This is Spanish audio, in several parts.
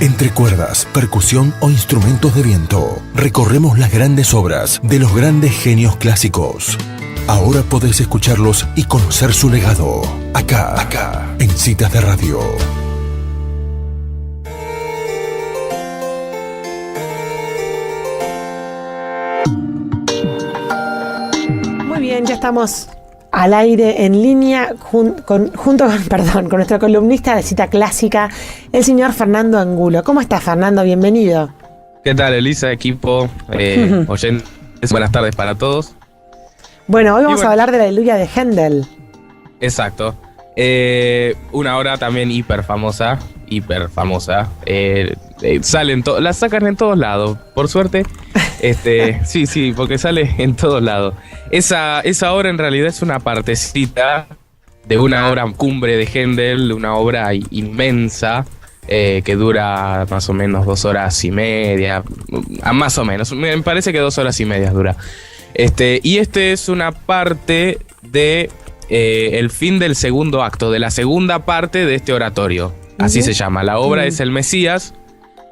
Entre cuerdas, percusión o instrumentos de viento, recorremos las grandes obras de los grandes genios clásicos. Ahora podés escucharlos y conocer su legado. Acá, en Citas de Radio. Muy bien, ya estamos al aire en línea junto con nuestro columnista de Cita Clásica, el señor Fernando Angulo. ¿Cómo estás, Fernando? Bienvenido. ¿Qué tal, Elisa, equipo, oyentes? Buenas tardes para todos. Bueno, hoy vamos a hablar de la Aleluya de Händel. Exacto. Una obra también hiper famosa. La sacan en todos lados, por suerte. Sí, porque sale en todos lados. Esa obra en realidad es una partecita de una obra cumbre de Händel, una obra inmensa que dura más o menos 2 horas y media, más o menos, me parece que 2 horas y media dura. Y es una parte de el fin del segundo acto, de la segunda parte de este oratorio. Así se llama. La obra es El Mesías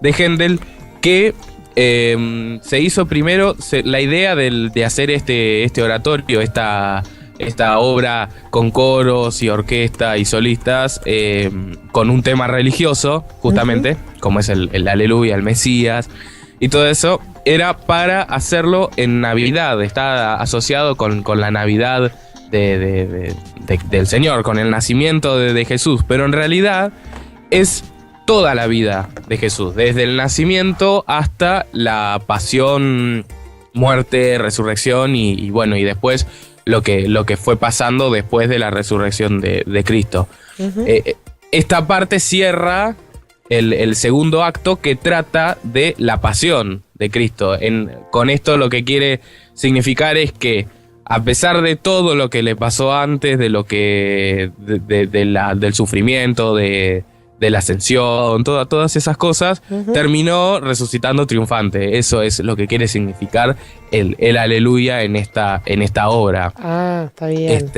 de Händel, que se hizo primero la idea de hacer este oratorio, esta obra con coros y orquesta y solistas, con un tema religioso, justamente, como es el Aleluya, el Mesías y todo eso, era para hacerlo en Navidad. Está asociado con la Navidad del Señor, con el nacimiento de Jesús, pero en realidad es toda la vida de Jesús, desde el nacimiento hasta la pasión, muerte, resurrección y después lo que fue pasando después de la resurrección de Cristo. Esta parte cierra el segundo acto, que trata de la pasión de Cristo. Con esto lo que quiere significar es que, a pesar de todo lo que le pasó antes, de lo que del sufrimiento, de la ascensión, todas esas cosas, terminó resucitando triunfante. Eso es lo que quiere significar el Aleluya en esta obra. Ah, está bien.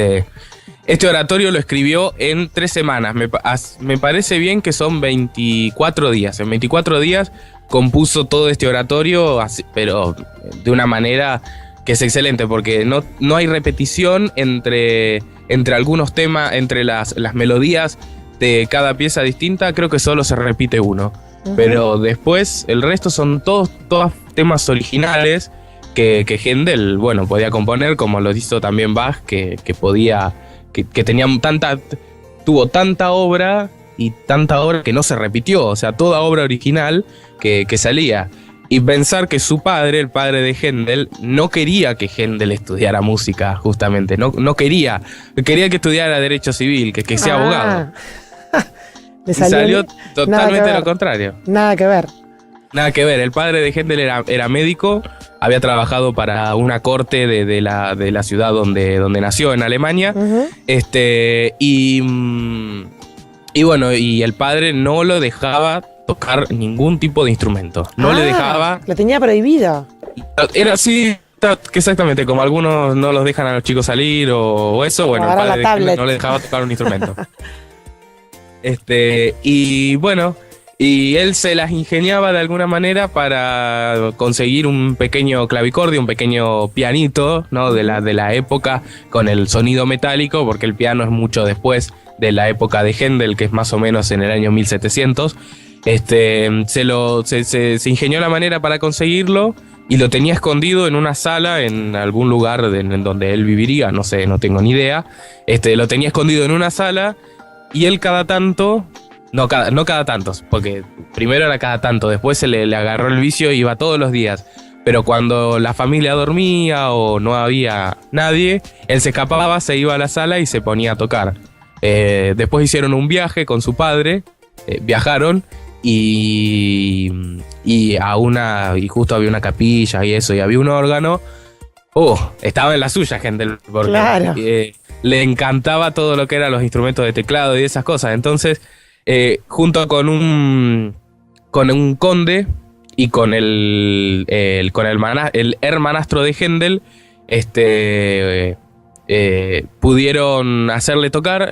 Este oratorio lo escribió en 3 semanas. Me parece bien que son 24 días. En 24 días compuso todo este oratorio, pero de una manera que es excelente, porque no hay repetición entre algunos temas, entre las melodías de cada pieza distinta. Creo que solo se repite uno. Pero después el resto son todos temas originales que Händel, podía componer, como lo hizo también Bach, que tenía tuvo tanta obra que no se repitió. O sea, toda obra original que salía. Y pensar que su padre, el padre de Händel, no quería que Händel estudiara música, justamente. No quería que estudiara Derecho Civil, que sea abogado. Le salió totalmente lo contrario. Nada que ver. Nada que ver. El padre de Händel era médico, había trabajado para una corte de la ciudad donde nació, en Alemania. Y el padre no lo dejaba tocar ningún tipo de instrumento. No le dejaba. Lo tenía prohibido. Era así, exactamente, como algunos no los dejan a los chicos salir o eso. El padre de Händel no le dejaba tocar un instrumento. Y él se las ingeniaba de alguna manera para conseguir un pequeño clavicordio, un pequeño pianito, ¿no? de la época, con el sonido metálico, porque el piano es mucho después de la época de Händel, que es más o menos en el año 1700. Se ingenió la manera para conseguirlo y lo tenía escondido en una sala en algún lugar en donde él viviría, no sé, no tengo ni idea. Lo tenía escondido en una sala. Y él cada tanto, no cada tanto, porque primero era cada tanto, después se le agarró el vicio y iba todos los días. Pero cuando la familia dormía o no había nadie, él se escapaba, se iba a la sala y se ponía a tocar. Después hicieron un viaje con su padre, viajaron y justo había una capilla y eso, y había un órgano. Estaba en la suya, gente, porque claro. Le encantaba todo lo que eran los instrumentos de teclado y esas cosas. Entonces, junto con un conde y con el hermanastro de Händel, pudieron hacerle tocar,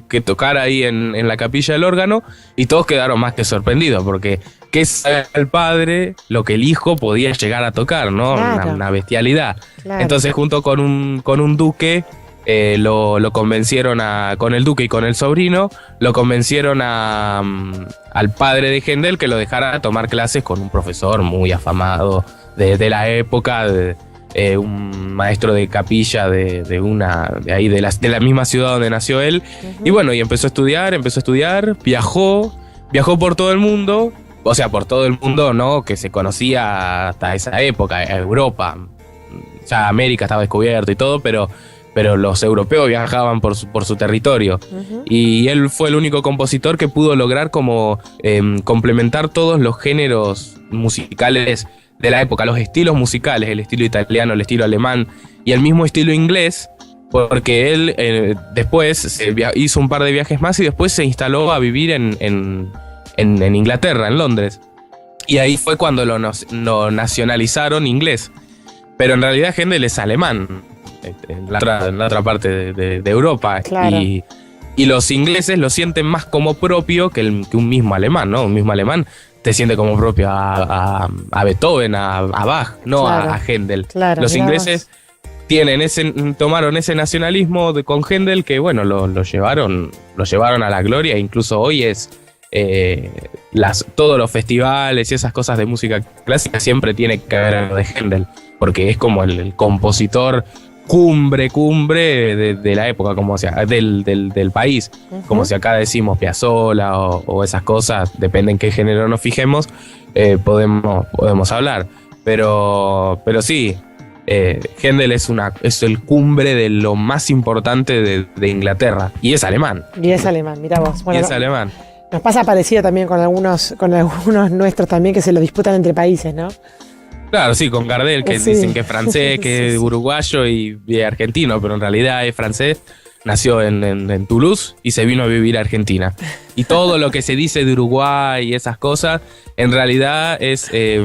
que tocara ahí en la capilla del órgano, y todos quedaron más que sorprendidos, porque ¿qué sabe el padre lo que el hijo podía llegar a tocar, ¿no? Claro. Una bestialidad. Claro. Entonces, junto con un duque, lo convencieron con el duque y con el sobrino, lo convencieron al padre de Händel que lo dejara tomar clases con un profesor muy afamado de la época, un maestro de capilla de ahí de la misma ciudad donde nació él. Y bueno, y empezó a estudiar, viajó por todo el mundo, o sea, por todo el mundo, ¿no? Que se conocía hasta esa época, Europa. Ya América estaba descubierto y todo, pero los europeos viajaban por su territorio. Y él fue el único compositor que pudo lograr como complementar todos los géneros musicales de la época, los estilos musicales, el estilo italiano, el estilo alemán y el mismo estilo inglés, porque él después hizo un par de viajes más y después se instaló a vivir en Inglaterra, en Londres. Y ahí fue cuando lo nacionalizaron inglés. Pero en realidad Händel es alemán, en la otra parte de Europa. Claro. Y los ingleses lo sienten más como propio que un mismo alemán, ¿no? Un mismo alemán te siente como propio a Beethoven, a Bach, no claro, a Händel. Claro, los ingleses tomaron ese nacionalismo con Händel que, bueno, lo llevaron a la gloria. Incluso hoy es todos los festivales y esas cosas de música clásica siempre tiene que haber algo de Händel, porque es como el compositor cumbre de la época, como sea, del país. Como si acá decimos Piazzolla o esas cosas, depende en qué género nos fijemos, podemos hablar. Pero sí, Händel es el cumbre de lo más importante de Inglaterra. Y es alemán. Mirá vos. Bueno, Y es alemán. nos pasa parecido también con algunos nuestros también que se lo disputan entre países, ¿no? Claro, sí, con Gardel, que Sí. dicen que es francés, que es Sí. uruguayo y argentino, pero en realidad es francés. Nació en Toulouse y se vino a vivir a Argentina. Y todo lo que se dice de Uruguay y esas cosas, en realidad es que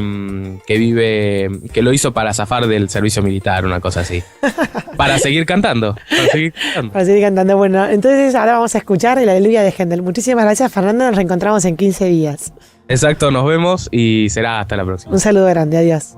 lo hizo para zafar del servicio militar, una cosa así. Para seguir cantando. Para seguir cantando. Bueno, entonces ahora vamos a escuchar el Aleluya de Händel. Muchísimas gracias, Fernando. Nos reencontramos en 15 días. Exacto, nos vemos y será hasta la próxima. Un saludo grande. Adiós.